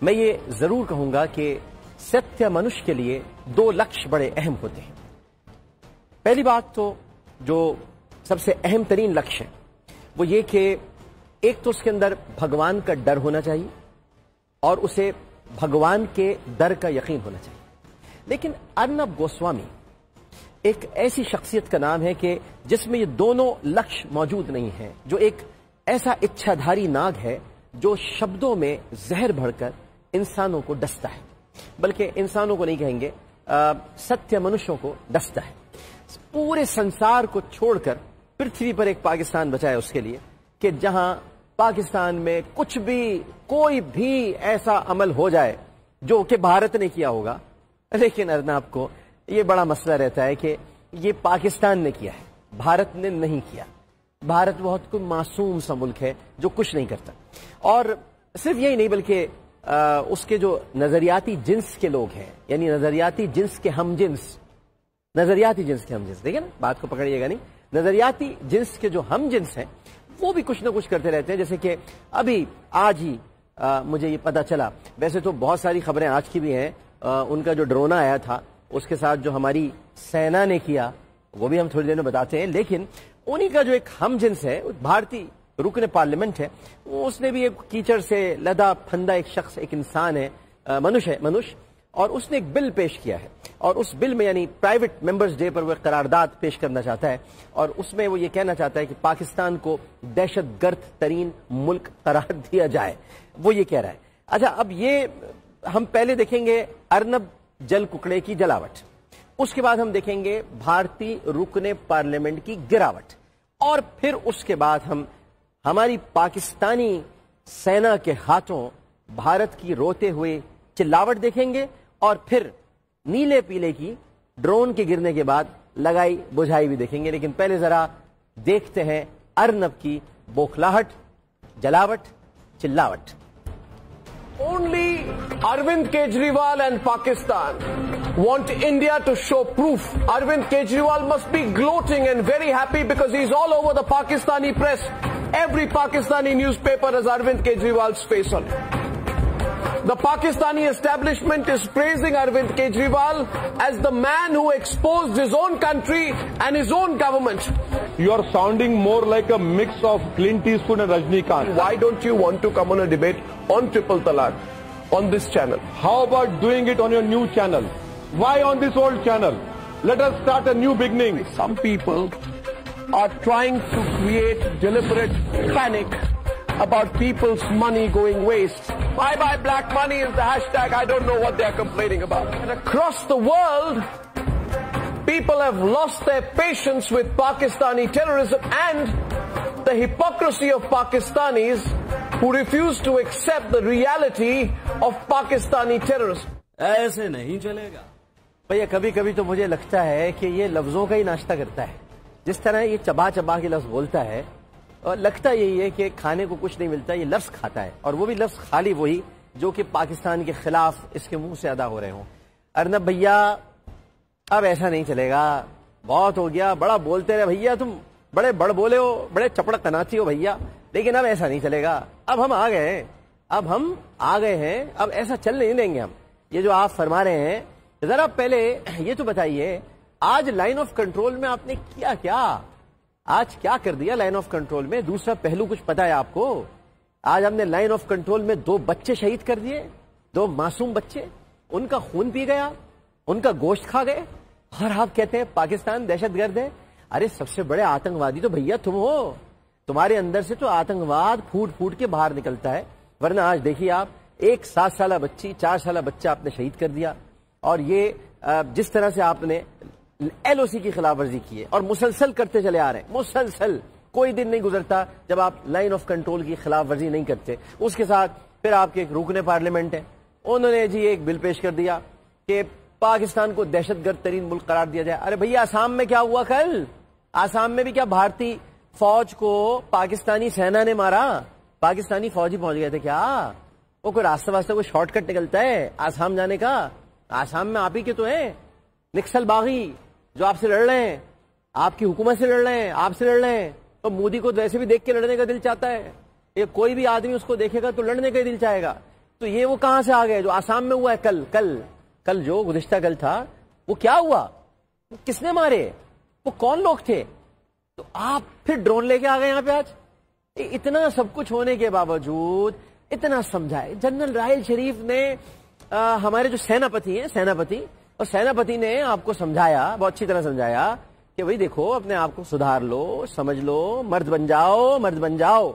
میں یہ ضرور کہوں گا کہ ستیہ منش کے لیے دو لکش بڑے اہم ہوتے ہیں۔ پہلی بات تو جو سب سے اہم ترین لکش ہے وہ یہ کہ ایک تو اس کے اندر بھگوان کا ڈر ہونا چاہیے اور اسے بھگوان کے در کا یقین ہونا چاہیے۔ لیکن ارنب گوسوامی ایک ایسی شخصیت کا نام ہے کہ جس میں یہ دونوں لکش موجود نہیں ہیں، جو ایک ایسا اچھادھاری ناگ ہے جو شبدوں میں زہر بھر کر انسانوں کو ڈستا ہے، بلکہ انسانوں کو نہیں کہیں گے، ستیہ منشوں کو ڈستا ہے۔ پورے سنسار کو چھوڑ کر پرتھوی پر ایک پاکستان بچا ہے اس کے لیے کہ جہاں پاکستان میں کچھ بھی کوئی بھی ایسا عمل ہو جائے جو کہ بھارت نے کیا ہوگا، لیکن ارنب کو یہ بڑا مسئلہ رہتا ہے کہ یہ پاکستان نے کیا ہے، بھارت نے نہیں کیا۔ بھارت بہت کوئی معصوم سا ملک ہے جو کچھ نہیں کرتا۔ اور صرف یہی نہیں بلکہ اس کے جو نظریاتی جنس کے لوگ ہیں، یعنی نظریاتی جنس کے ہم جنس، دیکھیں نا بات کو پکڑیے گا نہیں، نظریاتی جنس کے جو ہم جنس ہیں وہ بھی کچھ نہ کچھ کرتے رہتے ہیں۔ جیسے کہ ابھی آج ہی مجھے یہ پتا چلا، ویسے تو بہت ساری خبریں آج کی بھی ہیں، ان کا جو ڈرون آیا تھا اس کے ساتھ جو ہماری سینا نے کیا وہ بھی ہم تھوڑی دیر میں بتاتے ہیں، لیکن انہی کا جو ایک ہم جنس ہے، بھارتی رکن پارلیمنٹ ہے، اس نے بھی ایک کیچڑ سے لدا پھندا ایک شخص، ایک انسان ہے، منش، اور اس نے ایک بل پیش کیا ہے، اور اس بل میں یعنی پرائیویٹ ممبرز ڈے پر وہ قرارداد پیش کرنا چاہتا ہے، اور اس میں وہ یہ کہنا چاہتا ہے کہ پاکستان کو دہشت گرد ترین ملک قرار دیا جائے، وہ یہ کہہ رہا ہے۔ اچھا، اب یہ ہم پہلے دیکھیں گے ارنب جل ککڑے کی جلاوٹ، اس کے بعد ہم دیکھیں گے بھارتی رکن پارلیمنٹ کی گراوٹ، اور پھر اس کے بعد ہم ہماری پاکستانی سینا کے ہاتھوں بھارت کی روتے ہوئے چلاوٹ دیکھیں گے، اور پھر نیلے پیلے کی ڈرون کے گرنے کے بعد لگائی بجھائی بھی دیکھیں گے۔ لیکن پہلے ذرا دیکھتے ہیں ارنب کی بوکھلاہٹ، جلاوٹ، چلاوٹ۔ Only Arvind Kejriwal and Pakistan want India to show proof. Arvind Kejriwal must be gloating and very happy because he's all over the Pakistani press. Every Pakistani newspaper has Arvind Kejriwal's face on it. The Pakistani establishment is praising Arvind Kejriwal as the man who exposed his own country and his own government. You are sounding more like a mix of Clint Eastwood and Rajnikant. Why don't you want to come on a debate on Triple Talaq on this channel? How about doing it on your new channel? Why on this old channel? Let us start a new beginning. Some people are trying to create deliberate panic about people's money going waste. Bye bye black money is the hashtag. I don't know what they're complaining about. And across the world, people have lost their patience with Pakistani terrorism and the hypocrisy of Pakistanis who refuse to accept the reality of Pakistani terrorism. ایسے نہیں چلے گا بھیا۔ کبھی کبھی تو مجھے لگتا ہے کہ یہ لفظوں کا ہی ناشتہ کرتا ہے، جس طرح یہ چبا چبا کے لفظ بولتا ہے، اور لگتا یہی ہے کہ کھانے کو کچھ نہیں ملتا، یہ لفظ کھاتا ہے، اور وہ بھی لفظ خالی وہی جو کہ پاکستان کے خلاف اس کے منہ سے ادا ہو رہے ہوں۔ ارنب بھیا اب ایسا نہیں چلے گا، بہت ہو گیا، بڑا بولتے رہے بھیا، تم بڑے بڑ بولے ہو، بڑے چپڑ قناتی ہو بھیا، لیکن اب ایسا نہیں چلے گا، اب ہم آ گئے ہیں، اب ایسا چل نہیں دیں گے ہم۔ یہ جو آپ فرما رہے ہیں، ذرا پہلے یہ تو بتائیے، آج لائن آف کنٹرول میں آپ نے کیا آج کیا کر دیا لائن آف کنٹرول میں؟ دوسرا پہلو کچھ پتا ہے آپ کو؟ آج ہم نے لائن آف کنٹرول میں 2 بچے شہید کر دیے، 2 معصوم بچے، ان کا خون پی گیا، ان کا گوشت کھا گئے، اور آپ کہتے ہیں پاکستان دہشت گرد ہے۔ ارے سب سے بڑے آتنکوادی تو بھیا تم ہو، تمہارے اندر سے تو آتنکواد پھوٹ پھوٹ کے باہر نکلتا ہے، ورنہ آج دیکھیے آپ، ایک 7 سالہ بچی، 4 سالہ بچہ آپ نے شہید کر دیا، اور یہ جس طرح سے آپ نے LOC کی خلاف ورزی کی ہے، اور مسلسل کرتے چلے آ رہے ہیں، مسلسل کوئی دن نہیں گزرتا جب آپ لائن آف کنٹرول کی خلاف ورزی نہیں کرتے۔ اس کے ساتھ پھر آپ کے ایک رکن پارلیمنٹ ہے، انہوں نے جی ایک بل پیش کر دیا کہ پاکستان کو دہشت گرد ترین ملک قرار دیا جائے۔ ارے بھیا آسام میں کیا ہوا کل؟ آسام میں بھی کیا بھارتی فوج کو پاکستانی سینا نے مارا؟ پاکستانی فوجی پہنچ گئے تھے کیا؟ وہ کوئی راستہ واسطہ کوئی شارٹ کٹ نکلتا ہے آسام جانے کا؟ آسام میں آپ ہی کے تو ہیں نکسل باغی جو آپ سے لڑ رہے ہیں، آپ کی حکومت سے لڑ رہے ہیں، آپ سے لڑ رہے ہیں، تو مودی کو ویسے بھی دیکھ کے لڑنے کا دل چاہتا ہے، یہ کوئی بھی آدمی اس کو دیکھے گا تو لڑنے کا ہی دل چاہے گا۔ تو یہ وہ کہاں سے آ گئے جو آسام میں ہوا ہے کل جو گزشتہ کل تھا، وہ کیا ہوا، کس نے مارے، وہ کون لوگ تھے؟ تو آپ پھر ڈرون لے کے آ گئے یہاں پہ آج۔ اتنا سب کچھ ہونے کے باوجود اتنا سمجھائے جنرل راحیل شریف نے ہمارے جو سیناپتی اور سیناپتی نے آپ کو سمجھایا، بہت اچھی طرح سمجھایا کہ بھئی دیکھو اپنے آپ کو سدھار لو، سمجھ لو، مرد بن جاؤ۔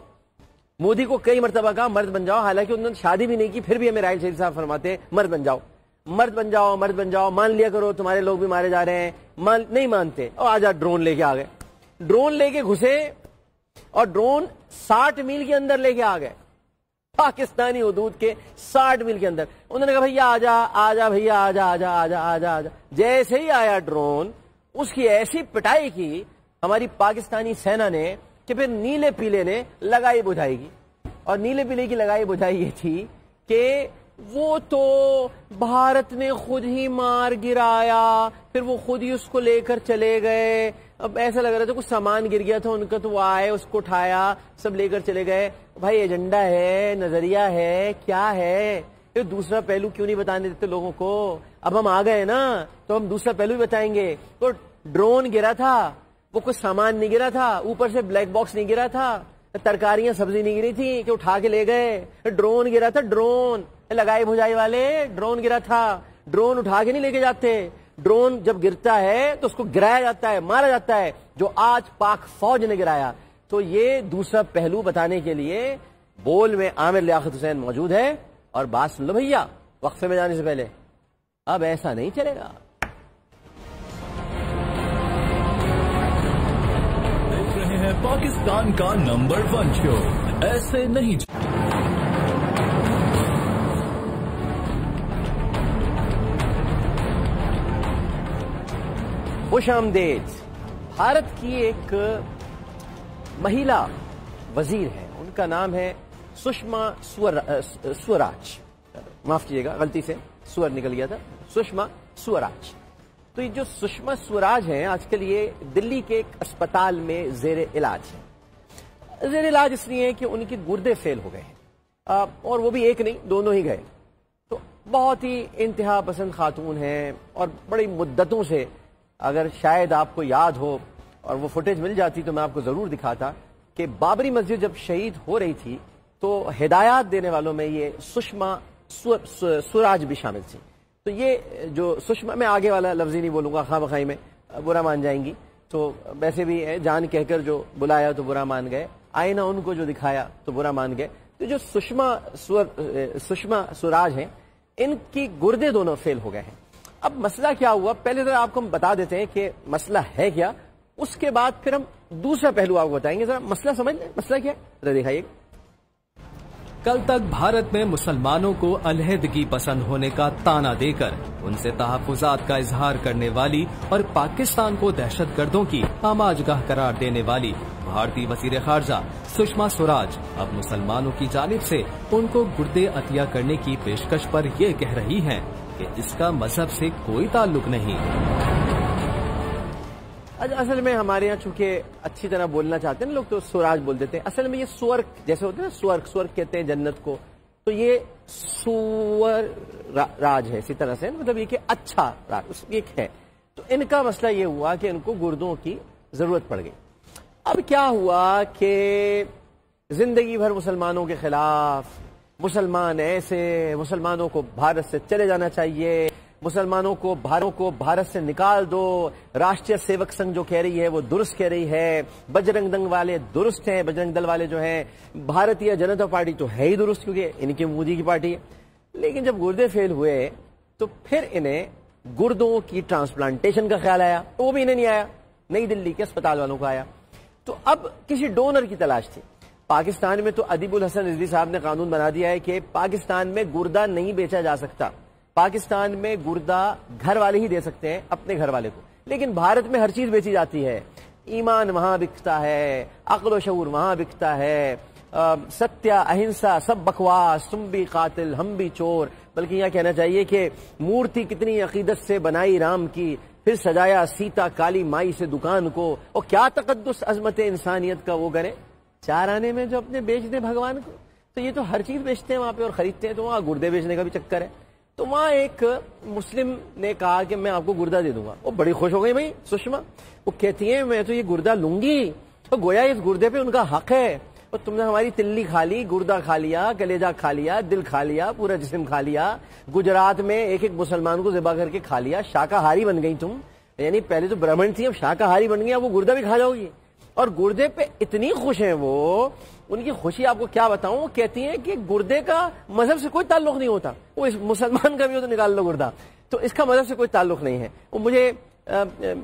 مودی کو کئی مرتبہ کہا مرد بن جاؤ، حالانکہ انہوں نے شادی بھی نہیں کی، پھر بھی ہمیں راحیل شریف صاحب فرماتے مرد بن جاؤ، مان لیا کرو تمہارے لوگ بھی مارے جا رہے ہیں، نہیں مانتے، اور آج ڈرون لے کے آ گئے، ڈرون لے کے گھسے اور ڈرون 60 میل کے اندر لے کے آ گئے، پاکستانی حدود کے 60 میل کے اندر۔ انہوں نے کہا بھیا آجا بھیا آجا۔ جیسے ہی آیا ڈرون، اس کی ایسی پٹائی کی ہماری پاکستانی سینا نے کہ پھر نیلے پیلے نے لگائی بجھائی کی، اور نیلے پیلے کی لگائی بجھائی یہ تھی کہ وہ تو بھارت نے خود ہی مار گرایا، پھر وہ خود ہی اس کو لے کر چلے گئے۔ اب ایسا لگ رہا تھا کچھ سامان گر گیا تھا ان کا، تو وہ آئے اس کو اٹھایا، سب لے کر چلے گئے۔ بھائی ایجنڈا ہے، نظریہ ہے، کیا ہے؟ یہ دوسرا پہلو کیوں نہیں بتانے دیتے لوگوں کو؟ اب ہم آ گئے نا تو ہم دوسرا پہلو بھی بتائیں گے۔ تو ڈرون گرا تھا، وہ کچھ سامان نہیں گرا تھا، اوپر سے بلیک باکس نہیں گرا تھا، ترکاریاں سبزی نہیں گری تھی کہ اٹھا کے لے گئے، ڈرون گرا تھا، ڈرون لگائی بجھائی والے، ڈرون گرا تھا، ڈرون اٹھا کے نہیں لے کے جاتے۔ ڈرون جب گرتا ہے تو اس کو گرایا جاتا ہے، مارا جاتا ہے، جو آج پاک فوج نے گرایا۔ تو یہ دوسرا پہلو بتانے کے لیے بول میں عامر لیاقت حسین موجود ہے، اور بات سن لو بھیا وقفے میں جانے سے پہلے، اب ایسا نہیں چلے گا۔ دیکھ رہے ہیں پاکستان کا نمبر 1 شو، ایسے نہیں۔ خوش آمدید۔ بھارت کی ایک مہیلا وزیر ہے، ان کا نام ہے سشما سوراج، معاف کیجیے گا غلطی سے سور نکل گیا تھا، سشما سوراج۔ تو یہ جو سشما سوراج ہیں آج کل یہ دلی کے ایک اسپتال میں زیر علاج ہے۔ زیر علاج اس لیے کہ ان کے گردے فیل ہو گئے ہیں، اور وہ بھی ایک نہیں، دونوں ہی گئے۔ تو بہت ہی انتہا پسند خاتون ہیں، اور بڑی مدتوں سے، اگر شاید آپ کو یاد ہو اور وہ فوٹیج مل جاتی تو میں آپ کو ضرور دکھاتا کہ بابری مسجد جب شہید ہو رہی تھی تو ہدایات دینے والوں میں یہ سشما سوراج بھی شامل تھی۔ تو یہ جو سشما، میں آگے والا لفظ ہی نہیں بولوں گا، خواہ بخوائی میں برا مان جائیں گی، تو ویسے بھی جان کہہ کر جو بلایا تو برا مان گئے، آئینہ ان کو جو دکھایا تو برا مان گئے۔ تو جو سشما سوراج ہیں، ان کی گردے دونوں فیل ہو گئے ہیں۔ اب مسئلہ کیا ہوا، پہلے ذرا آپ کو ہم بتا دیتے ہیں کہ مسئلہ ہے کیا، اس کے بعد پھر ہم دوسرا پہلو آپ کو بتائیں گے۔ ذرا مسئلہ سمجھ لیں، مسئلہ کیا ہے ذرا دکھائیے۔ کل تک بھارت میں مسلمانوں کو علیحدگی پسند ہونے کا تانا دے کر ان سے تحفظات کا اظہار کرنے والی اور پاکستان کو دہشت گردوں کی آماجگاہ قرار دینے والی بھارتی وزیر خارجہ سشما سوراج اب مسلمانوں کی جانب سے ان کو گردے عطیہ کرنے کی پیشکش پر یہ کہہ رہی ہیں کہ اس کا مذہب سے کوئی تعلق نہیں۔ اصل میں ہمارے یہاں چونکہ اچھی طرح بولنا چاہتے ہیں لوگ تو سوراج بول دیتے ہیں، اصل میں یہ سورگ جیسے ہوتے ہیں نا، سورگ کہتے ہیں جنت کو، تو یہ سور راج ہے اسی طرح سے، مطلب یہ کہ اچھا راج ایک ہے۔ تو ان کا مسئلہ یہ ہوا کہ ان کو گردوں کی ضرورت پڑ گئی۔ اب کیا ہوا کہ زندگی بھر مسلمانوں کے خلاف، مسلمان ایسے، مسلمانوں کو بھارت سے چلے جانا چاہیے، مسلمانوں کو بھارت سے نکال دو، راشٹریہ سیوک سنگھ جو کہہ رہی ہے وہ درست کہہ رہی ہے، بجرنگ دل والے درست ہیں، بجرنگ دل والے جو ہیں، بھارتیہ جنتا پارٹی تو ہے ہی درست کیونکہ ان کی مودی کی پارٹی ہے۔ لیکن جب گردے فیل ہوئے تو پھر انہیں گردوں کی ٹرانسپلانٹیشن کا خیال آیا، وہ بھی انہیں نہیں آیا، نئی دلی کے اسپتال والوں کو آیا۔ تو اب کسی ڈونر کی تلاش تھی۔ پاکستان میں تو ادیب الحسن رضوی صاحب نے قانون بنا دیا ہے کہ پاکستان میں گردہ نہیں بیچا جا سکتا، پاکستان میں گردہ گھر والے ہی دے سکتے ہیں اپنے گھر والے کو، لیکن بھارت میں ہر چیز بیچی جاتی ہے، ایمان وہاں بکتا ہے، عقل و شعور وہاں بکتا ہے، ستیہ اہنسا سب بکواس، تم بھی قاتل ہم بھی چور، بلکہ یہ کہنا چاہیے کہ مورتی کتنی عقیدت سے بنائی رام کی، پھر سجایا سیتا کالی مائی سے دکان کو، اور کیا تقدس عظمت انسانیت کا وہ گنے 4 آنے میں جو اپنے بیچ دیں بھگوان کو۔ تو یہ تو ہر چیز بیچتے ہیں وہاں پہ اور خریدتے ہیں, تو وہاں گردے بیچنے کا بھی چکر ہے. تو وہاں ایک مسلم نے کہا کہ میں آپ کو گردہ دے دوں گا. وہ بڑی خوش ہو گئی بھائی سشما, وہ کہتی ہیں میں تو یہ گردہ لوں گی, تو گویا اس گردے پہ ان کا حق ہے. اور تم نے ہماری تلی کھا لی, گردہ کھا لیا, کلیجہ کھا لیا, دل کھا لیا, پورا جسم کھا لیا, گجرات میں ایک ایک مسلمان کو ذبح کر کے کھا لیا, شاکاہاری بن گئی تم. یعنی پہلے تو برہمن تھی, اب شاکاہاری بن گئی, اب وہ گردہ بھی کھا جاؤ گی. اور گردے پہ اتنی خوش ہیں وہ, ان کی خوشی آپ کو کیا بتاؤں. وہ کہتی ہیں کہ گردے کا مذہب سے کوئی تعلق نہیں ہوتا, وہ اس مسلمان کا بھی ہو تو نکال لو گردہ, تو اس کا مذہب سے کوئی تعلق نہیں ہے. وہ مجھے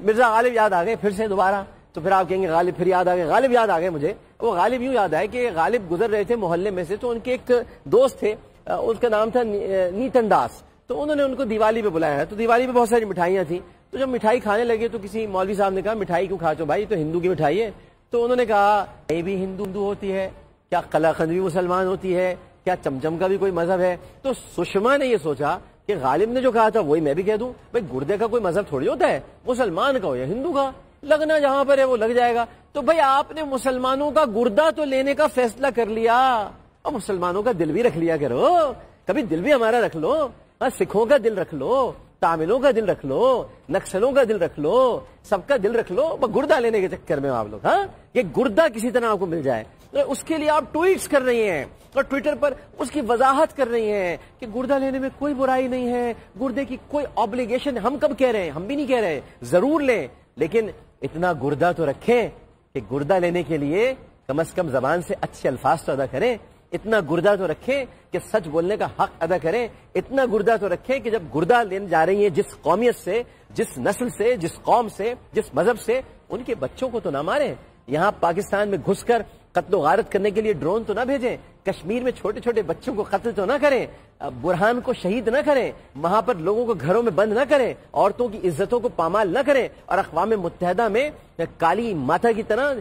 مرزا غالب یاد آ گئے پھر سے دوبارہ, تو پھر آپ کہیں گے غالب پھر یاد آ گئے. غالب یاد آ گئے مجھے. وہ غالب یوں یاد آئے کہ غالب گزر رہے تھے محلے میں سے, تو ان کے ایک دوست تھے, اس کا نام تھا نیتن داس. تو انہوں نے ان کو دیوالی پہ بلایا ہے, تو دیوالی پہ بہت ساری مٹھائیاں تھیں. تو جب مٹھائی کھانے لگے تو کسی مولوی صاحب نے کہا مٹھائی کیوں کھاتے ہو بھائی, تو ہندو کی مٹھائی ہے. تو انہوں نے کہا یہ بھی ہندو ہوتی ہے کیا, قلاقند بھی مسلمان ہوتی ہے کیا, چمچم کا بھی کوئی مذہب ہے. تو سشما نے یہ سوچا کہ غالب نے جو کہا تھا وہی میں بھی کہہ دوں, بھائی گردے کا کوئی مذہب تھوڑی ہوتا ہے, مسلمان کا ہو یا ہندو کا, لگنا جہاں پر ہے وہ لگ جائے گا. تو بھائی آپ نے مسلمانوں کا گردہ تو لینے کا فیصلہ کر لیا, اور مسلمانوں کا دل بھی رکھ لیا کرو, کبھی دل بھی ہمارا رکھ لو. سکھوں کا دل رکھ لو, تاملوں کا دل رکھ لو, نکسلوں کا دل رکھ لو, سب کا دل رکھ لو. گردہ لینے کے چکر میں آپ لوگ, ہاں یہ گردہ کسی طرح آپ کو مل جائے, اس کے لیے آپ ٹویٹس کر رہی ہیں اور ٹویٹر پر اس کی وضاحت کر رہی ہیں کہ گردہ لینے میں کوئی برائی نہیں ہے, گردے کی کوئی آبلیگیشن. ہم کب کہہ رہے ہیں, ہم بھی نہیں کہہ رہے, ضرور لیں, لیکن اتنا گردہ تو رکھیں کہ گردہ لینے کے لیے کم از کم زبان سے اچھے الفاظ تو ادا کریں. اتنا گردہ تو رکھیں کہ سچ بولنے کا حق ادا کریں. اتنا گردہ تو رکھیں کہ جب گردہ لینے جا رہی ہیں جس قومیت سے, جس نسل سے, جس قوم سے, جس مذہب سے, ان کے بچوں کو تو نہ ماریں. یہاں پاکستان میں گھس کر قتل و غارت کرنے کے لیے ڈرون تو نہ بھیجیں, کشمیر میں چھوٹے چھوٹے بچوں کو قتل تو نہ کریں, برہان کو شہید نہ کریں, وہاں پر لوگوں کو گھروں میں بند نہ کریں, عورتوں کی عزتوں کو پامال نہ کریں, اور اقوام متحدہ میں کالی ماتا کی طرح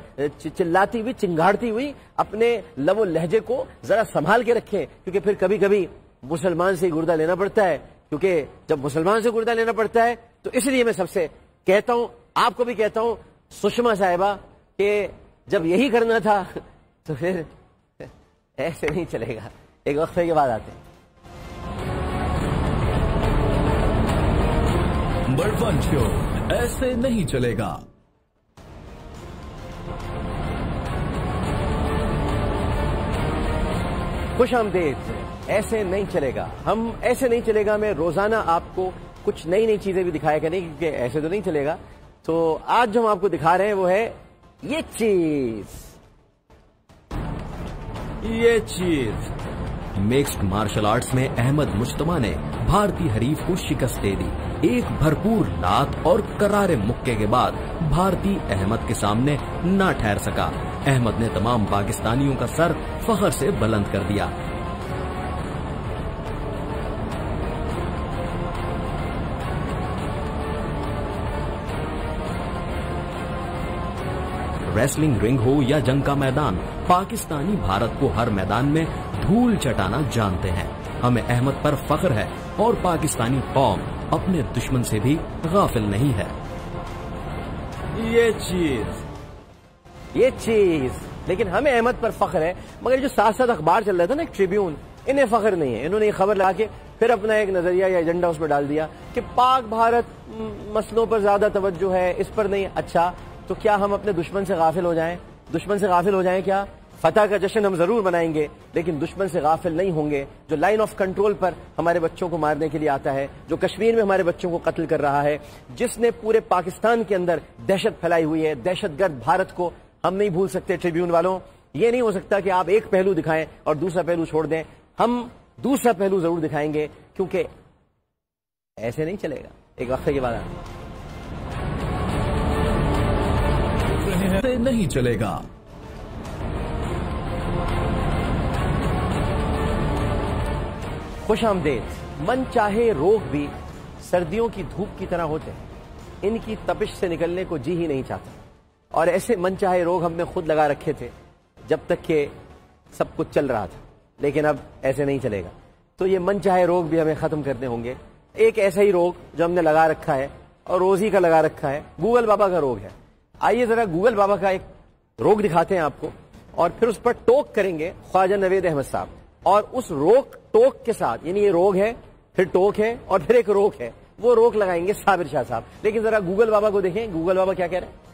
چلاتی ہوئی, چنگاڑتی ہوئی اپنے لب و لہجے کو ذرا سنبھال کے رکھیں. کیونکہ پھر کبھی کبھی مسلمان سے گردہ لینا پڑتا ہے, کیونکہ جب مسلمان سے گردہ لینا پڑتا ہے تو اس لیے میں سب سے کہتا ہوں, آپ کو بھی کہتا ہوں سشما صاحبہ, کہ جب یہی کرنا تھا تو پھر ایسے نہیں چلے گا. ایک وقفے کے بعد آتے ہیں. بڑپن شو ایسے نہیں چلے گا. خوش آمدید. ایسے نہیں چلے گا, ہم ایسے نہیں چلے گا میں روزانہ آپ کو کچھ نئی نئی چیزیں بھی دکھایا کریں, کیونکہ ایسے تو نہیں چلے گا. تو آج جو ہم آپ کو دکھا رہے ہیں وہ ہے یہ چیز. مکسڈ مارشل آرٹس میں احمد مجتمع نے بھارتی حریف کو شکست دے دی. ایک بھرپور لات اور کرارے مکے کے بعد بھارتی احمد کے سامنے نہ ٹھہر سکا. احمد نے تمام پاکستانیوں کا سر فخر سے بلند کر دیا. ریسلنگ رنگ ہو یا جنگ کا میدان, پاکستانی بھارت کو ہر میدان میں دھول چٹانا جانتے ہیں. ہمیں احمد پر فخر ہے اور پاکستانی قوم اپنے دشمن سے بھی غافل نہیں ہے. یہ چیز لیکن ہمیں احمد پر فخر ہے, مگر جو ساتھ ساتھ اخبار چل رہا تھا نا, ایک ٹریبیون, انہیں فخر نہیں ہے. انہوں نے یہ خبر لا کے پھر اپنا ایک نظریہ یا ایجنڈا اس پر ڈال دیا کہ پاک بھارت مسئلوں پر زیادہ توجہ ہے, اس پر نہیں. اچھا تو کیا ہم اپنے دشمن سے غافل ہو جائیں؟ دشمن سے غافل ہو جائیں کیا؟ فتح کا جشن ہم ضرور منائیں گے, لیکن دشمن سے غافل نہیں ہوں گے جو لائن آف کنٹرول پر ہمارے بچوں کو مارنے کے لیے آتا ہے, جو کشمیر میں ہمارے بچوں کو قتل کر رہا ہے, جس نے پورے پاکستان کے اندر دہشت پھیلائی ہوئی ہے. دہشت گرد بھارت کو ہم نہیں بھول سکتے. ٹریبیون والوں, یہ نہیں ہو سکتا کہ آپ ایک پہلو دکھائیں اور دوسرا پہلو چھوڑ دیں. ہم دوسرا پہلو ضرور دکھائیں گے, کیونکہ ایسے نہیں چلے گا. ایک وقفے کے بعد نہیں چلے گا. خوش آمدید. من چاہے روگ بھی سردیوں کی دھوپ کی طرح ہوتے ہیں, ان کی تپش سے نکلنے کو جی ہی نہیں چاہتا. اور ایسے من چاہے روگ ہم نے خود لگا رکھے تھے جب تک کہ سب کچھ چل رہا تھا, لیکن اب ایسے نہیں چلے گا. تو یہ من چاہے روگ بھی ہمیں ختم کرنے ہوں گے. ایک ایسا ہی روگ جو ہم نے لگا رکھا ہے اور روزی کا لگا رکھا ہے, گوگل بابا کا روگ ہے. آئیے ذرا گوگل بابا کا ایک روگ دکھاتے ہیں آپ کو, اور پھر اس پر ٹوک کریں گے خواجہ نوید احمد صاحب. اور اس روک ٹوک کے ساتھ، یعنی یہ روگ ہے، پھر ٹوک ہے، اور پھر ایک روک ہے، وہ روک لگائیں گے صابر شاہ صاحب. لیکن ذرا گوگل بابا کو دیکھیں، گوگل بابا کیا کہہ رہے ہیں.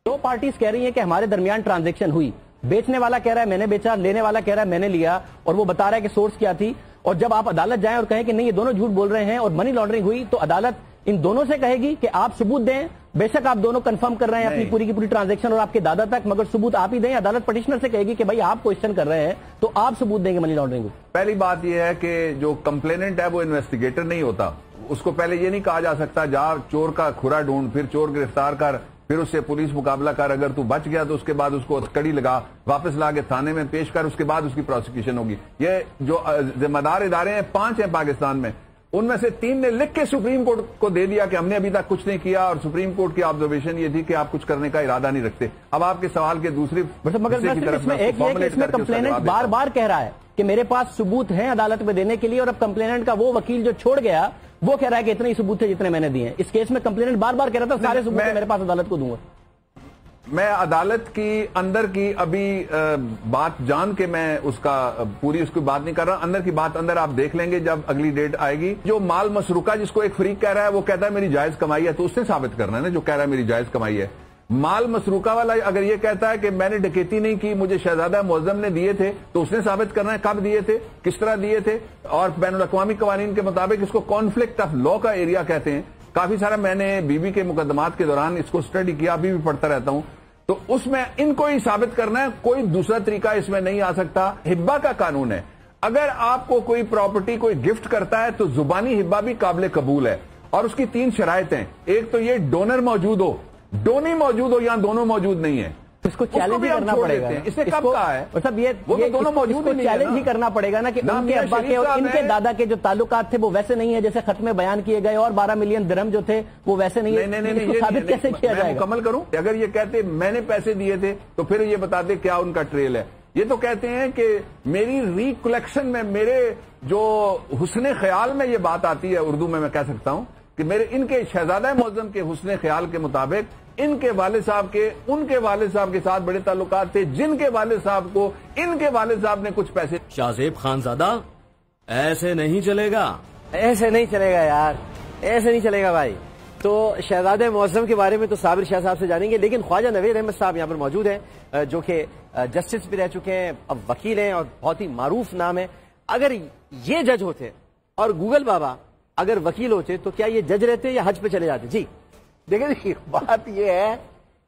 دو پارٹیز کہہ رہی ہیں کہ ہمارے درمیان ٹرانزیکشن ہوئی، بیچنے والا کہہ رہا ہے میں نے بیچا، لینے والا کہہ رہا ہے میں نے لیا، اور وہ بتا رہا ہے کہ سورس کیا تھی. اور جب آپ عدالت جائیں اور کہیں کہ نہیں یہ دونوں جھوٹ بول رہے ہیں اور منی لانڈرنگ ہوئی، تو عدالت ان دونوں سے کہے گی کہ آپ ثبوت دیں. بے شک آپ دونوں کنفرم کر رہے ہیں اپنی پوری کی پوری ٹرانزیکشن اور آپ کے دادا تک، مگر ثبوت آپ ہی دیں. عدالت پٹیشنر سے کہے گی کہ بھائی آپ کوشچن کر رہے ہیں تو آپ ثبوت دیں گے منی لانڈرنگ. پہلی بات یہ ہے کہ جو کمپلیننٹ ہے وہ انویسٹیگیٹر نہیں ہوتا. اس کو پہلے یہ نہیں کہا جا سکتا جا چور کا کھرا ڈھونڈ، پھر چور گرفتار کر، پھر اس سے پولیس مقابلہ کر، اگر تو بچ گیا تو اس کے بعد اس کو کڑی لگا، واپس لا کے تھانے میں پیش کر، اس کے بعد اس کی پروسیکیوشن ہوگی. یہ جو ذمہ دار ادارے ہیں 5 ہیں پاکستان میں، ان میں سے 3 نے لکھ کے سپریم کورٹ کو دے دیا کہ ہم نے ابھی تک کچھ نہیں کیا، اور سپریم کورٹ کی آبزرویشن یہ تھی کہ آپ کچھ کرنے کا ارادہ نہیں رکھتے. اب آپ کے سوال کے دوسری مگر اس میں ایک یہ کہ اس میں کمپلیننٹ بار بار کہہ رہا ہے کہ میرے پاس ثبوت ہیں عدالت میں دینے کے لیے، اور اب کمپلیننٹ کا وہ وکیل جو چھوڑ گیا وہ کہہ رہا ہے کہ اتنے ہی ثبوت تھے جتنے میں نے دیے ہیں. اس کیس میں کمپلیننٹ بار بار کہہ رہا تھا سارے ثبوت میرے پاس عدالت کو دوں گا. میں عدالت کی اندر کی ابھی بات جان کے میں اس کا پوری اس کی بات نہیں کر رہا. اندر کی بات اندر آپ دیکھ لیں گے جب اگلی ڈیٹ آئے گی. جو مال مسروقہ جس کو ایک فریق کہہ رہا ہے وہ کہتا ہے میری جائز کمائی ہے، تو اس نے ثابت کرنا ہے نا جو کہہ رہا ہے میری جائز کمائی ہے. مال مسروقہ والا اگر یہ کہتا ہے کہ میں نے ڈکیتی نہیں کی، مجھے شہزادہ معظم نے دیے تھے، تو اس نے ثابت کرنا ہے کب دیے تھے، کس طرح دیے تھے. اور بین الاقوامی قوانین کے مطابق اس کو کانفلکٹ آف لا کا ایریا کہتے ہیں. کافی سارا میں نے بی بی کے مقدمات کے دوران اس کو اسٹڈی کیا، ابھی بھی پڑھتا رہتا ہوں. تو اس میں ان کو ہی ثابت کرنا ہے، کوئی دوسرا طریقہ اس میں نہیں آ سکتا. ہبہ کا قانون ہے، اگر آپ کو کوئی پراپرٹی کوئی گفٹ کرتا ہے تو زبانی ہبہ بھی قابل قبول ہے، اور اس کی 3 شرائط ہیں. ایک تو یہ ڈونر موجود ہو، ڈونی موجود ہو، یا دونوں موجود نہیں ہیں. اس کو چیلنج ہی کرنا پڑے گا. اس نے کب کہا ہے سب یہ دونوں موجود چیلنج ہی کرنا پڑے گا نا کہ ان کے ابا کے اور ان کے دادا کے جو تعلقات تھے وہ ویسے نہیں ہے جیسے خط میں بیان کیے گئے، اور 12 ملین درہم جو تھے وہ ویسے نہیں ہے. اس کو ثابت کیسے کیا جائے گا؟ مکمل کروں. اگر یہ کہتے میں نے پیسے دیے تھے تو پھر یہ بتاتے کیا ان کا ٹریل ہے. یہ تو کہتے ہیں کہ میری ریکلیکشن میں، میرے جو حسن خیال میں یہ بات آتی ہے، اردو میں کہہ سکتا ہوں کہ میرے ان کے شہزادہ معظم کے حسن خیال کے مطابق ان کے والد صاحب کے ان کے والد صاحب کے ساتھ بڑے تعلقات تھے، جن کے والد صاحب کو ان کے والد صاحب نے کچھ پیسے. شاہ زیب خانزادہ ایسے نہیں چلے گا، ایسے نہیں چلے گا یار، ایسے نہیں چلے گا بھائی. تو شہزادہ معظم کے بارے میں تو صابر شاہ صاحب سے جانیں گے، لیکن خواجہ نوید احمد صاحب یہاں پر موجود ہیں جو کہ جسٹس بھی رہ چکے ہیں، اب وکیل ہیں اور بہت ہی معروف نام ہے. اگر یہ جج ہوتے اور گوگل بابا اگر وکیل ہوتے تو کیا یہ جج رہتے یا حج پہ چلے جاتے؟ جی دیکھیں بات یہ ہے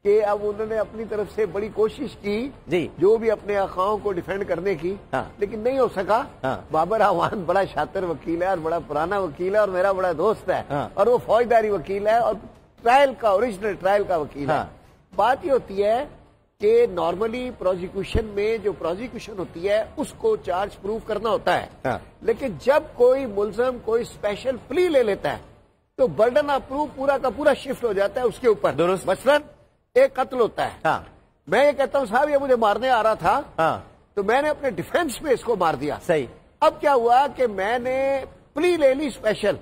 کہ اب انہوں نے اپنی طرف سے بڑی کوشش کی جی جو بھی اپنے آقاؤں کو ڈیفینڈ کرنے کی، لیکن نہیں ہو سکا. بابر اعوان بڑا شاطر وکیل ہے اور بڑا پرانا وکیل ہے اور میرا بڑا دوست ہے، اور وہ فوجداری وکیل ہے اور ٹرائل کا اوریجنل ٹرائل کا وکیل ہے. بات یہ ہوتی ہے کہ نارملی پروزیکیوشن میں جو پروزیکیوشن ہوتی ہے اس کو چارج پروف کرنا ہوتا ہے، لیکن جب کوئی ملزم کوئی اسپیشل پلی لے لیتا ہے تو برڈن آف پروف پورا کا پورا شفٹ ہو جاتا ہے اس کے اوپر. مثلاً ایک قتل ہوتا ہے، میں یہ کہتا ہوں صاحب یہ مجھے مارنے آ رہا تھا تو میں نے اپنے ڈیفینس میں اس کو مار دیا. صحیح. اب کیا ہوا کہ میں نے پلی لے لی اسپیشل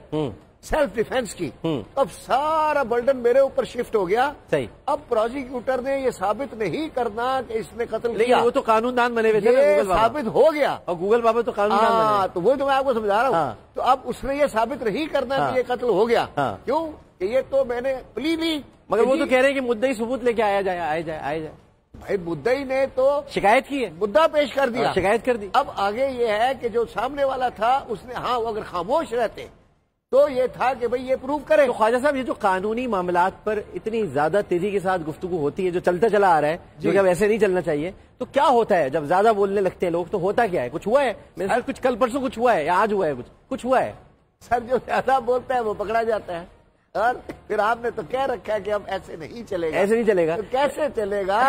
سیلف ڈیفینس کی، اب سارا برڈن میرے اوپر شفٹ ہو گیا. صحیح. اب پروزیکیوٹر نے یہ ثابت نہیں کرنا کہ اس نے قتل لیکن کیا، وہ تو قانون دان بنے ہوئے تھے، یہ ثابت ہو گیا. اور گوگل بابا تو قانون دان بنے. تو وہ تو میں آپ کو سمجھا رہا ہوں. تو اب اس نے یہ ثابت نہیں کرنا کہ یہ قتل ہو گیا. کیوں کہ یہ تو میں نے پلی لی. مگر وہ تو کہہ رہے ہیں کہ مدعی ثبوت لے کے آیا جائے. بھائی مدعی نے تو شکایت کی ہے، مدعا پیش کر دیا، شکایت کر دی. اب آگے یہ ہے کہ جو سامنے والا تھا اس نے وہ اگر خاموش رہتے تو یہ تھا کہ بھئی یہ پروف کرے. تو خواجہ صاحب یہ جو قانونی معاملات پر اتنی زیادہ تیزی کے ساتھ گفتگو ہوتی ہے، جو چلتا چلا آ رہا ہے جو کہ اب ایسے نہیں چلنا چاہیے، تو کیا ہوتا ہے جب زیادہ بولنے لگتے ہیں لوگ؟ تو ہوتا کیا ہے؟ کچھ ہوا ہے؟ میرے کچھ کل پرسوں کچھ ہوا ہے یا آج ہوا ہے؟ کچھ ہوا ہے؟ سر جو زیادہ بولتا ہے وہ پکڑا جاتا ہے، اور پھر آپ نے تو کہہ رکھا ہے کہ اب ایسے نہیں چلے گا. ایسے نہیں چلے گا. کیسے چلے گا؟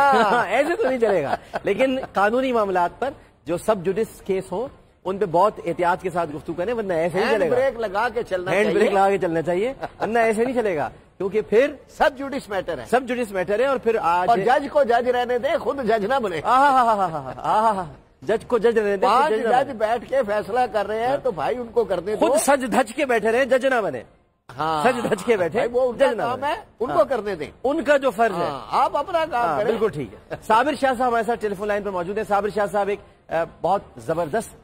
ایسے تو نہیں چلے گا. لیکن قانونی معاملات پر جو سب جوڈس کیس ہوں ان پہ بہت احتیاط کے ساتھ گفتگو کریں، ورنہ ایسے نہیں چلے گا. بریک لگا کے چلنا ہینڈ بریک لگا کے چلنا چاہیے، ورنہ ایسے نہیں چلے گا. کیونکہ پھر سب جوڈس میٹر ہے، سب جوڈس میٹر ہے. اور پھر آج اور جج کو جج رہنے دے، خود جج نہ بنے. جج کو جج رہنے دے. 5 جج بیٹھ کے فیصلہ کر رہے ہیں تو بھائی ان کو کرنے دو. خود سج دھج کے بیٹھے رہے، جج نہ بنے. سج دھج کے بیٹھے، وہ ان کا کام ہے، ان کو کرنے دیں. ان کا جو فرض ہے آپ اپنا کام کریں. بالکل ٹھیک ہے. صابر شاہ صاحب ہمارے ساتھ ٹیلی فون لائن پر موجود ہیں. صابر شاہ صاحب ایک بہت زبردست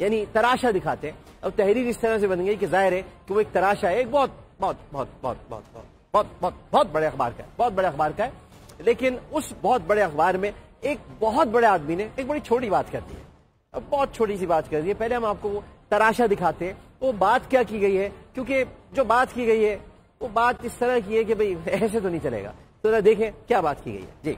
یعنی تراشا دکھاتے ہیں. اب تحریر اس طرح سے بن گئی کہ ظاہر ہے کہ وہ ایک تراشا ہے, ایک بہت بہت بہت بہت بہت بہت بہت بہت بڑے اخبار کا ہے, بہت بڑے اخبار کا ہے. لیکن اس بہت بڑے اخبار میں ایک بہت بڑے آدمی نے ایک بڑی چھوٹی بات کر دی ہے, اب بہت چھوٹی سی بات کر دی ہے. پہلے ہم آپ کو وہ تراشا دکھاتے ہیں, وہ بات کیا کی گئی ہے, کیونکہ جو بات کی گئی ہے وہ بات اس طرح کی ہے کہ بھئی ایسے تو نہیں چلے گا. تو ذرا دیکھیں کیا بات کی گئی ہے. جی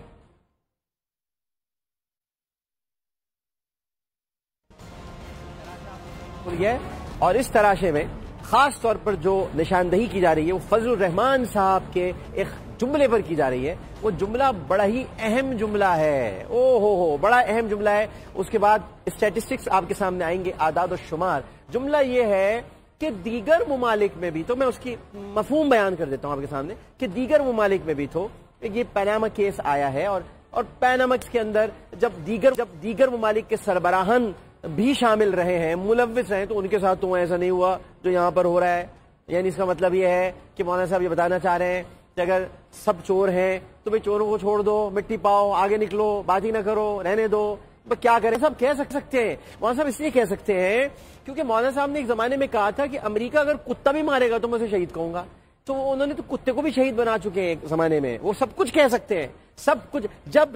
اور اس تراشے میں خاص طور پر جو نشاندہی کی جا رہی ہے وہ فضل الرحمان صاحب کے ایک جملے پر کی جا رہی ہے. وہ جملہ بڑا ہی اہم جملہ ہے, او ہو بڑا اہم جملہ ہے. اس کے بعد اسٹیٹسٹکس آپ کے سامنے آئیں گے, اعداد و شمار. جملہ یہ ہے کہ دیگر ممالک میں بھی, تو میں اس کی مفہوم بیان کر دیتا ہوں آپ کے سامنے, کہ دیگر ممالک میں بھی تو یہ پیناما کیس آیا ہے, اور پیناما کے اندر جب دیگر ممالک کے سربراہان بھی شامل رہے ہیں, ملوث رہے, تو ان کے ساتھ تو ایسا نہیں ہوا جو یہاں پر ہو رہا ہے. یعنی اس کا مطلب یہ ہے کہ مولانا صاحب یہ بتانا چاہ رہے ہیں کہ اگر سب چور ہیں تو بھئی چوروں کو چھوڑ دو, مٹی پاؤ, آگے نکلو, بات ہی نہ کرو, رہنے دو. کیا کریں صاحب کہہ سکتے ہیں مولانا صاحب, اس لیے کہہ سکتے ہیں کیونکہ مولانا صاحب نے ایک زمانے میں کہا تھا کہ امریکہ اگر کتا بھی مارے گا تو میں اسے شہید کہوں گا. تو انہوں نے تو کتے کو بھی شہید بنا چکے ہیں ایک زمانے میں. وہ سب کچھ کہہ سکتے ہیں, سب کچھ. جب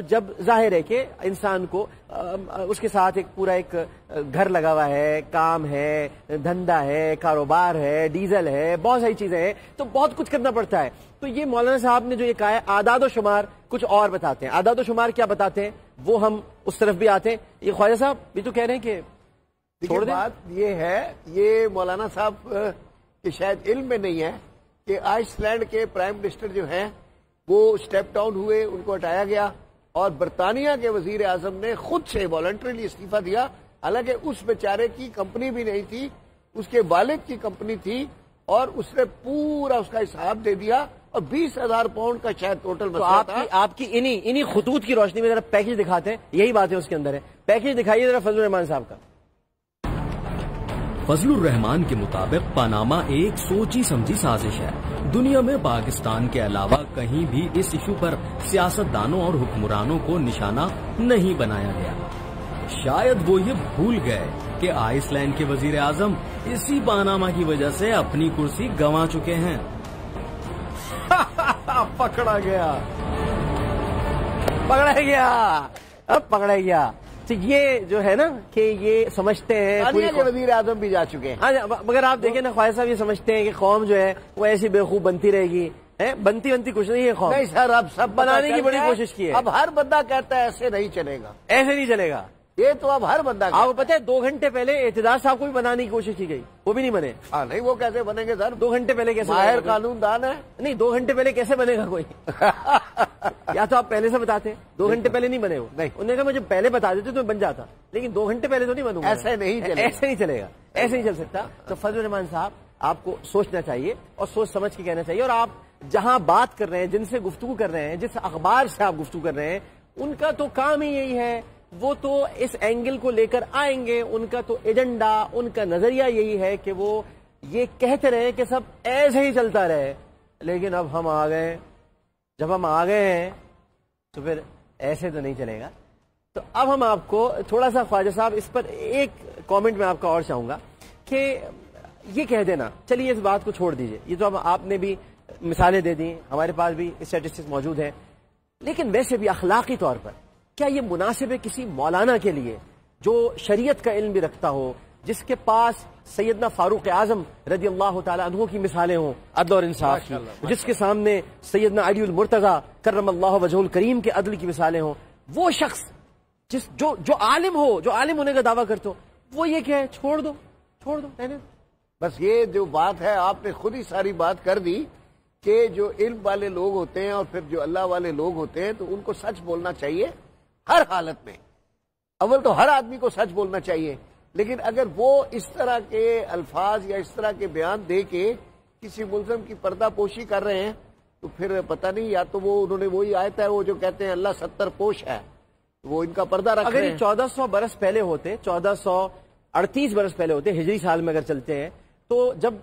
ظاہر ہے کہ انسان کو اس کے ساتھ ایک پورا ایک گھر لگا ہوا ہے, کام ہے, دھندا ہے, کاروبار ہے, ڈیزل ہے, بہت ساری چیزیں ہیں, تو بہت کچھ کرنا پڑتا ہے. تو یہ مولانا صاحب نے جو یہ کہا ہے, اعداد و شمار کچھ اور بتاتے ہیں. اعداد و شمار کیا بتاتے ہیں وہ ہم اس طرف بھی آتے ہیں. یہ خواجہ صاحب بھی تو کہہ رہے ہیں کہ چھوڑ دیں. بات یہ ہے, یہ مولانا صاحب کہ شاید علم میں نہیں ہے کہ آئس لینڈ کے پرائم منسٹر جو ہیں وہ اسٹیپ ڈاؤن ہوئے, ان کو ہٹایا گیا, اور برطانیہ کے وزیر اعظم نے خود سے والنٹریلی استعفیٰ دیا. حالانکہ اس بیچارے کی کمپنی بھی نہیں تھی, اس کے والد کی کمپنی تھی, اور اس نے پورا اس کا حساب دے دیا, اور 20,000 پاؤنڈ کا شاید ٹوٹل مسئلہ تھا. آپ کی انہی خطوط کی روشنی میں ذرا پیکج دکھاتے ہیں, یہی باتیں اس کے اندر ہے. پیکج دکھائیے ذرا فضل الرحمان صاحب کا. فضل الرحمان کے مطابق پاناما ایک سوچی سمجھی سازش ہے. دنیا میں پاکستان کے علاوہ کہیں بھی اس ایشو پر سیاستدانوں اور حکمرانوں کو نشانہ نہیں بنایا گیا. شاید وہ یہ بھول گئے کہ آئس لینڈ کے وزیر اعظم اسی پاناما کی وجہ سے اپنی کرسی گنوا چکے ہیں. پکڑا گیا. اب پکڑا گیا. تو یہ جو ہے نا کہ یہ سمجھتے ہیں کے وزیر اعظم بھی جا چکے ہیں. ہاں, مگر آپ دیکھیں نا خواجہ صاحب, یہ سمجھتے ہیں کہ قوم جو ہے وہ ایسی بے خوب بنتی رہے گی. بنتی کچھ نہیں ہے قوم. نہیں سر, اب سب بنانے کی بڑی کوشش کی ہے. اب ہر بندہ کہتا ہے ایسے نہیں چلے گا, ایسے نہیں چلے گا. یہ تو اب ہر بندہ. آپ کو پتہ ہے 2 گھنٹے پہلے اعتدال صاحب کو بھی بنانے کی کوشش کی گئی, وہ بھی نہیں بنے. ہاں نہیں, وہ کیسے بنیں گے سر؟ 2 گھنٹے پہلے کیسے؟ ماہر قانون دان ہے. نہیں, 2 گھنٹے پہلے کیسے بنے گا کوئی؟ یا تو آپ پہلے سے بتاتے ہیں. 2 گھنٹے پہلے نہیں بنے وہ. نہیں, انہوں نے کہا مجھے پہلے بتا دیتے تو میں بن جاتا, لیکن 2 گھنٹے پہلے تو نہیں بنوں گا. ایسے نہیں چلے گا, ایسے نہیں چل سکتا. تو فضل الرحمان صاحب آپ کو سوچنا چاہیے اور سوچ سمجھ کے کہنا چاہیے. اور آپ جہاں بات کر رہے ہیں, جن سے گفتگو کر رہے ہیں, جس اخبار سے آپ گفتگو کر رہے ہیں, ان کا تو کام ہی یہی ہے. وہ تو اس اینگل کو لے کر آئیں گے, ان کا تو ایجنڈا, ان کا نظریہ یہی ہے کہ وہ یہ کہتے رہے کہ سب ایسے ہی چلتا رہے. لیکن اب ہم آ گئے, جب ہم آ گئے ہیں تو پھر ایسے تو نہیں چلے گا. تو اب ہم آپ کو تھوڑا سا خواجہ صاحب اس پر ایک کامنٹ میں آپ کا اور چاہوں گا کہ یہ کہہ دینا, چلیے اس بات کو چھوڑ دیجئے, یہ تو اب آپ نے بھی مثالیں دے دی, ہمارے پاس بھی اسٹیٹسٹکس موجود ہیں, لیکن ویسے بھی اخلاقی طور پر کیا یہ مناسب ہے کسی مولانا کے لیے جو شریعت کا علم بھی رکھتا ہو, جس کے پاس سیدنا فاروق اعظم رضی اللہ تعالیٰ عنہ کی مثالیں ہوں عدل اور انصاف کی, جس کے سامنے سیدنا علی المرتضیٰ کرم اللہ وجہہ الکریم کے عدل کی مثالیں ہوں, وہ شخص جو عالم ہو, جو عالم ہونے کا دعویٰ کرتے ہو, وہ یہ کہ چھوڑ دو رہنے. بس یہ جو بات ہے آپ نے خود ہی ساری بات کر دی کہ جو علم والے لوگ ہوتے ہیں اور پھر جو اللہ والے لوگ ہوتے ہیں تو ان کو سچ بولنا چاہیے ہر حالت میں. اول تو ہر آدمی کو سچ بولنا چاہیے, لیکن اگر وہ اس طرح کے الفاظ یا اس طرح کے بیان دے کے کسی ملزم کی پردہ پوشی کر رہے ہیں تو پھر پتہ نہیں, یا تو وہ انہوں نے وہی آیت ہے وہ جو کہتے ہیں اللہ 70 پوش ہے, وہ ان کا پردہ رکھ رہے ہیں. اگر 1400 برس پہلے ہوتے, 1438 برس پہلے ہوتے, ہجری سال میں اگر چلتے ہیں, تو جب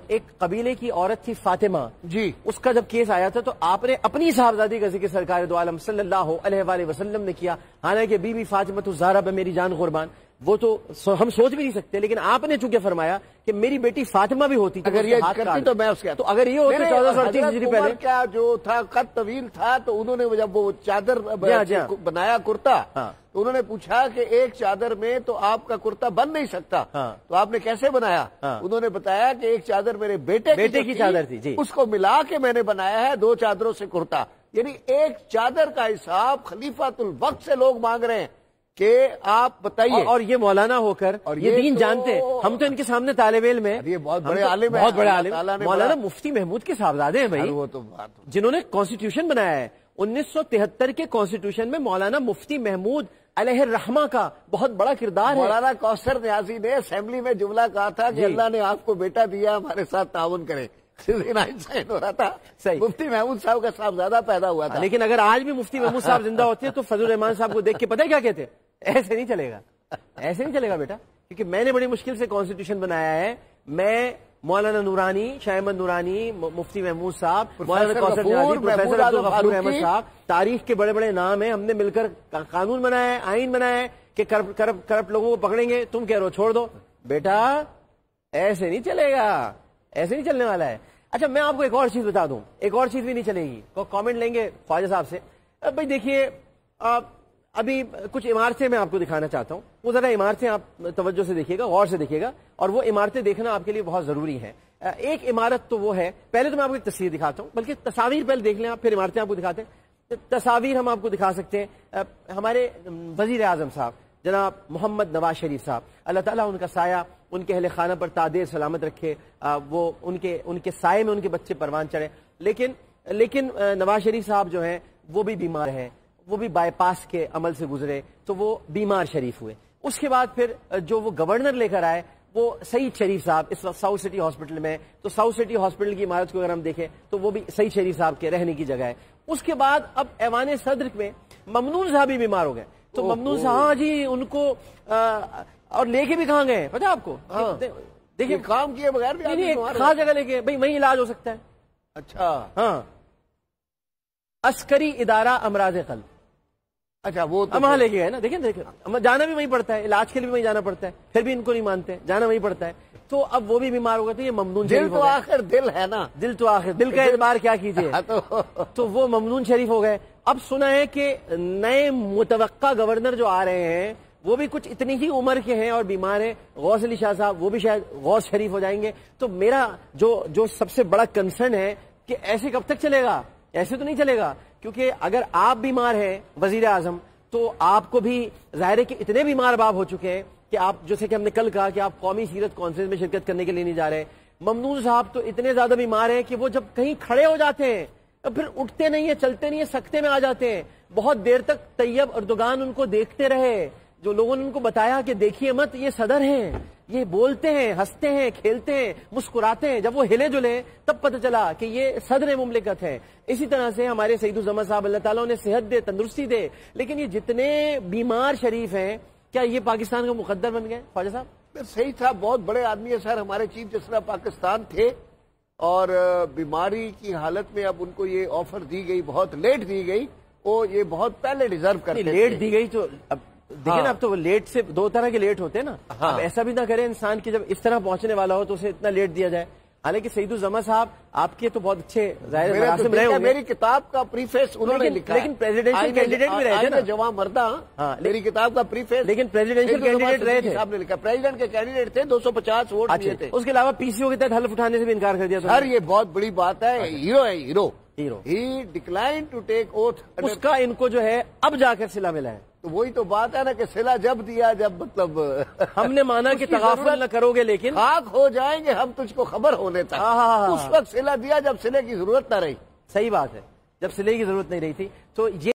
ایک قبیلے کی عورت تھی فاطمہ, جی, اس کا جب کیس آیا تھا تو آپ نے اپنی صاحبزادی کا ذکر سرکار دو عالم صلی اللہ علیہ وآلہ وسلم نے کیا. حالانکہ بی بی فاطمہ الزہرا بے میری جان قربان, وہ تو ہم سوچ بھی نہیں سکتے، لیکن آپ نے چونکہ فرمایا کہ میری بیٹی فاطمہ بھی ہوتی اگر یہ کرتی تو میں اس کے، تو اگر یہ ہوتی 1438 ہجری پہلے کیا جو تھا قد طویل تھا، تو انہوں نے جب وہ چادر بنایا کرتا تو انہوں نے پوچھا کہ ایک چادر میں تو آپ کا کرتا بن نہیں سکتا، تو آپ نے کیسے بنایا؟ انہوں نے بتایا کہ ایک چادر میرے بیٹے کی چادر تھی، اس کو ملا کے میں نے بنایا ہے 2 چادروں سے کرتا۔ یعنی ایک چادر کا حساب خلیفۃ الوقت سے لوگ مانگ رہے ہیں کہ آپ بتائیے، اور یہ مولانا ہو کر یہ دین جانتے ہیں، ہم تو ان کے سامنے طالب علم ہیں، یہ بہت بڑے عالم ہیں، بہت بڑے عالم، مولانا مفتی محمود کے صاحبزادے ہیں بھائی، وہ تو جنہوں نے کانسٹیٹیوشن بنایا ہے 1973 کے کانسٹیٹیوشن میں مولانا مفتی محمود علیہ الرحمہ کا بہت بڑا کردار ہے۔ مولانا کوثر نیازی نے اسمبلی میں جملہ کہا تھا کہ اللہ نے آپ کو بیٹا دیا، ہمارے ساتھ تعاون کریں، ہو رہا تھا، مفتی محمود صاحب کا صاحبزادہ پیدا ہوا تھا۔ لیکن اگر آج بھی مفتی محمود صاحب زندہ ہوتے تو فضل الرحمان صاحب کو دیکھ کے پتہ ہے کیا کہتے؟ ایسے نہیں چلے گا، ایسے نہیں چلے گا بیٹا، کیونکہ میں نے بڑی مشکل سے کانسٹیٹیوشن بنایا ہے، میں مولانا نورانی، شاہ احمد نورانی، مفتی محمود صاحب، مولانا کوثر نیازی، پروفیسر عبدالغفور احمد صاحب، تاریخ کے بڑے بڑے نام ہیں، ہم نے مل کر قانون بنایا ہے، آئین بنایا ہے کہ کرپٹ لوگوں کو پکڑیں گے، تم کہہ رہے ہو چھوڑ دو، بیٹا ایسے نہیں چلے گا، ایسے نہیں چلنے والا ہے۔ اچھا میں آپ کو ایک اور چیز بتا دوں، ایک اور چیز بھی نہیں چلے گی، کامنٹ لیں گے خواجہ صاحب سے۔ بھائی دیکھیے ابھی کچھ عمارتیں میں آپ کو دکھانا چاہتا ہوں، وہ ذرا عمارتیں آپ توجہ سے دیکھیے گا، غور سے دیکھیے گا، اور وہ عمارتیں دیکھنا آپ کے لیے بہت ضروری ہے۔ ایک عمارت تو وہ ہے، پہلے تو میں آپ کو ایک تصویر دکھاتا ہوں، بلکہ تصاویر پہلے دیکھ لیں آپ، پھر عمارتیں آپ کو دکھاتے ہیں۔ تصاویر ہم آپ کو دکھا سکتے ہیں، ہمارے وزیر اعظم صاحب جناب محمد نواز شریف صاحب، اللہ تعالیٰ ان کا سایہ ان کے اہل خانہ پر تادیر سلامت رکھے، وہ ان کے سائے میں ان کے بچے پروان چڑھے، لیکن نواز شریف صاحب جو ہیں وہ بھی بیمار ہیں، وہ بھی بائی پاس کے عمل سے گزرے تو وہ بیمار شریف ہوئے۔ اس کے بعد پھر جو وہ گورنر لے کر آئے وہ سعید شریف صاحب، اس وقت ساؤتھ سٹی ہاسپٹل میں، تو ساؤتھ سٹی ہاسپٹل کی عمارت کو اگر ہم دیکھیں تو وہ بھی سعید شریف صاحب کے رہنے کی جگہ ہے۔ اس کے بعد اب ایوان صدر میں ممنون صاحب بھی بیمار ہو گئے، تو ممنون صاحب ہاں جی ان کو اور لے کے بھی کہاں گئے پتہ آپ کو؟ دیکھیں کام کیے بغیر بھی ایک خاص جگہ لے کے، بھائی وہیں علاج ہو سکتا ہے۔ اچھا ہاں، عسکری ادارہ امراض قلب، اچھا وہ ہم وہاں لے کے گئے نا، دیکھیں جانا بھی وہیں پڑتا ہے، علاج کے لیے بھی وہیں جانا پڑتا ہے، پھر بھی ان کو نہیں مانتے، جانا وہیں پڑتا ہے، تو اب وہ بھی بیمار ہو گئے، تو یہ ممنون شریف تو آخر دل ہے نا، دل تو آخر دل کا اعتبار کیا کیجیے، تو وہ ممنون شریف ہو گئے۔ اب سنا ہے کہ نئے متوقع گورنر جو آ رہے ہیں وہ بھی کچھ اتنی ہی عمر کے ہیں اور بیمار ہیں، غوث علی شاہ صاحب، وہ بھی شاید غوث شریف ہو جائیں گے۔ تو میرا جو سب سے بڑا کنسرن ہے کہ ایسے کب تک چلے گا؟ ایسے تو نہیں چلے گا، کیونکہ اگر آپ بیمار ہیں وزیر اعظم تو آپ کو بھی ظاہر ہے کہ اتنے بیمار باپ ہو چکے ہیں کہ آپ، جیسے کہ ہم نے کل کہا کہ آپ قومی سیرت کانفرنس میں شرکت کرنے کے لیے نہیں جا رہے۔ ممنون صاحب تو اتنے زیادہ بیمار ہیں کہ وہ جب کہیں کھڑے ہو جاتے ہیں پھر اٹھتے نہیں ہیں، چلتے نہیں ہیں، سکتے میں آ جاتے ہیں۔ بہت دیر تک طیب اردوغان ان کو دیکھتے رہے، جو لوگوں نے ان کو بتایا کہ دیکھیے مت، یہ صدر ہیں، یہ بولتے ہیں، ہنستے ہیں، کھیلتے ہیں، مسکراتے ہیں، جب وہ ہلے جلے تب پتہ چلا کہ یہ صدر مملکت ہے۔ اسی طرح سے ہمارے سعید الزماں صاحب، اللہ تعالیٰ انہیں صحت دے، تندرستی دے، لیکن یہ جتنے بیمار شریف ہیں کیا یہ پاکستان کا مقدر بن گئے؟ خواجہ صاحب صحیح تھا، بہت بڑے آدمی ہے سر، ہمارے چیف جسٹس پاکستان تھے، اور بیماری کی حالت میں اب ان کو یہ آفر دی گئی، بہت لیٹ دی گئی، وہ یہ بہت پہلے ڈیزرو کرتے تھے۔ لیٹ دی گئی تو اب دیکھیں نا، اب تو وہ لیٹ سے 2 طرح کے لیٹ ہوتے ہیں نا، اب ایسا بھی نہ کرے انسان کی جب اس طرح پہنچنے والا ہو تو اسے اتنا لیٹ دیا جائے۔ حالانکہ سعید الزماں صاحب آپ کے تو بہت اچھے ظاہر مراسم رہے ہوں گے، میری کتاب کا پریفیس انہوں نے لکھا، لیکن پریزیڈنشل کینڈیڈیٹ بھی رہے تھے نا، جواں مردہ، میری کتاب کا پریفیس، لیکن پریزیڈنشل کینڈیڈیٹ رہے تھے، صاحب نے لکھا، پریزیڈنٹ کے کینڈیڈیٹ تھے، 250 ووٹ دیے تھے۔ اس کے علاوہ پی سی او کے تحت حلف اٹھانے سے بھی انکار کر دیا تھا۔ سر یہ بہت بڑی بات ہے، ہیرو ہے، hero, he decline to take oath, اس کا ان کو جو ہے اب جا کر صلہ ملا ہے۔ تو وہی تو بات ہے نا کہ صلہ جب دیا جب مطلب ہم نے مانا کہ تغافل نہ کرو گے، لیکن خاک ہو جائیں گے ہم تجھ کو خبر ہونے تک، اس وقت صلہ دیا جب صلے کی ضرورت نہ رہی۔ صحیح بات ہے، جب صلے کی ضرورت نہیں رہی تھی، تو یہ